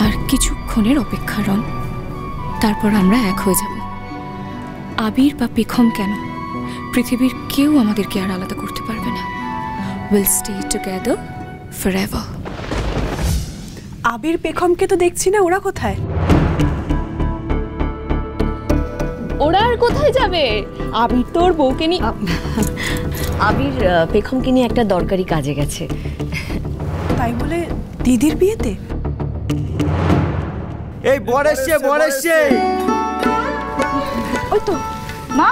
আর কিছুক্ষণের অপেক্ষা রন, তারপর আমরা এক হয়ে যাব। আবির বা পেখম কেন, পৃথিবীর কেউ আমাদেরকে আর আলাদা করতে পারবে না। Will stay together forever. Abir পেখমকে তো দেখছি না, ওরা কোথায়? ওরা আর কোথায় যাবে? আবির তোর বউকে নিয়ে, আবির পেখমকে নিয়ে একটা দরকারি কাজে গেছে। তাই বলে দিদির বিয়েতে? এই বর এসছে, বর এসছে। ওই তো মা,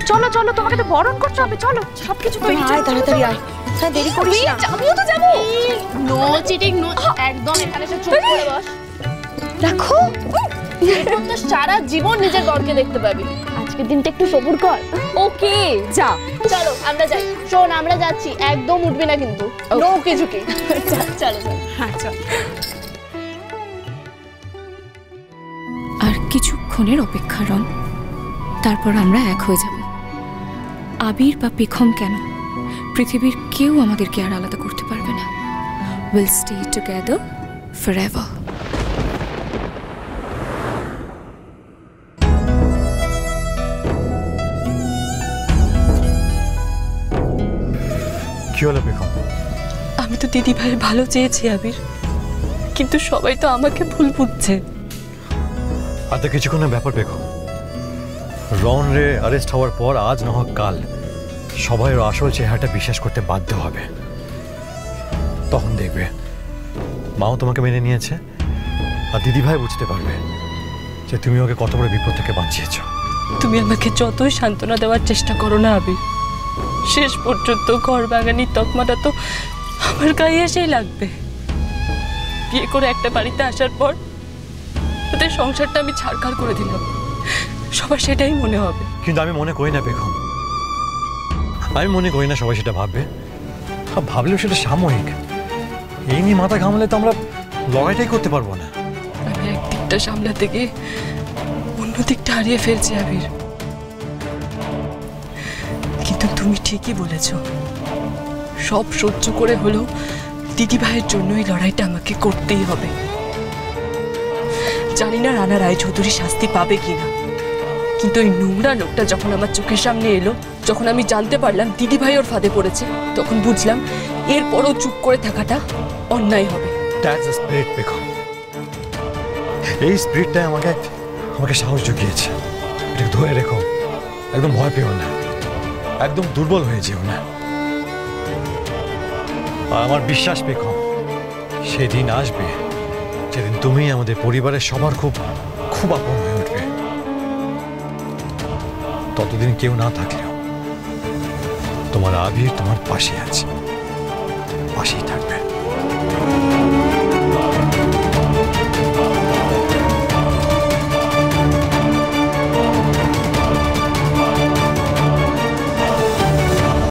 চলো চলো, তোমাকে তো বরণ করতে হবে, চলো সবকিছু তৈরি। আয় তাড়াতাড়ি আয়, হ্যাঁ দেরি করিস না। আমিও তো যাবো। নো চিটিং, নো, একদম এখানে এসে চুপ করে বস। রাখো, এরপর তো সারা জীবন নিজের বরকে দেখতে পাবি। আজকের দিনটা একটু সবুর কর। ওকে যা, চলো আমরা যাই। শোন, আমরা যাচ্ছি, একদম উঠবি না কিন্তু, নো কিছুকে। চলো চলো। হ্যাঁ চল। আর কিছুক্ষণের অপেক্ষা রন, তারপর আমরা এক হয়ে যাব। আবির বা পেখম কেন, পৃথিবীর কেউ আমাদেরকে আর আলাদা করতে পারবে না। Will stay together forever. কি হলো পেখম? আমি তো দিদি ভাইয়ের ভালো চেয়েছি আবির, কিন্তু সবাই তো আমাকে ভুল বুঝছে। আর তো কিছুক্ষণের ব্যাপার পেখম। রন রে অ্যারেস্ট হওয়ার পর আজ না হোক কাল সবাই ওর আসল চেহারাটা বিশ্বাস করতে বাধ্য হবে। তখন দেখবে মাও তোমাকে মেনে নিয়েছে, আর দিদি ভাই বুঝতে পারবে যে তুমি ওকে কত বড় বিপদ থেকে বাঁচিয়েছ। তুমি আমাকে যতই সান্ত্বনা দেওয়ার চেষ্টা করো না আবির, শেষ পর্যন্ত ঘর বাগানির তকমাটা তো আমার গায়ে এসেই লাগবে। বিয়ে করে একটা বাড়িতে আসার পর ওদের সংসারটা আমি ছাড়খাড় করে দিলাম, সবার সেটাই মনে হবে। কিন্তু আমি মনে করি না পেখম, আমি মনে করি না সবাই সেটা ভাববে। ভাবলেও সেটা সাময়িক। এই নিয়ে মাথা ঘামলে তো আমরা লড়াইটাই করতে পারবো না। আমি একদিকটা সামলাতে গিয়ে অন্য দিকটা হারিয়ে ফেলছি আবির। কিন্তু তুমি ঠিকই বলেছ, সব সহ্য করে হলেও দিদি ভাইয়ের জন্য এই লড়াইটা আমাকে করতেই হবে। জানি না রানা রায়চৌধুরী শাস্তি পাবে কিনা, কিন্তু ওই নোংরা লোকটা যখন আমার চোখের সামনে এলো, যখন আমি জানতে পারলাম দিদি ভাই ওর ফাঁদে পড়েছে, তখন বুঝলাম এরপরও চুপ করে থাকাটা অন্যায় হবে। That's a spirit, পেখম। এই স্পিরিটটাই আমাকে সাহস জুগিয়েছে। এটা ধরে রেখো, একদম ভয় পেও না, একদম দুর্বল হয়ে যেও না। আর আমার বিশ্বাস পেখম, সেদিন আসবে যেদিন তুমি আমাদের পরিবারের সবার খুব খুব আপন হয়ে উঠবে। ততদিন কেউ না থাকলেও তোমার আবির তোমার পাশে আছে, পাশেই থাকবে।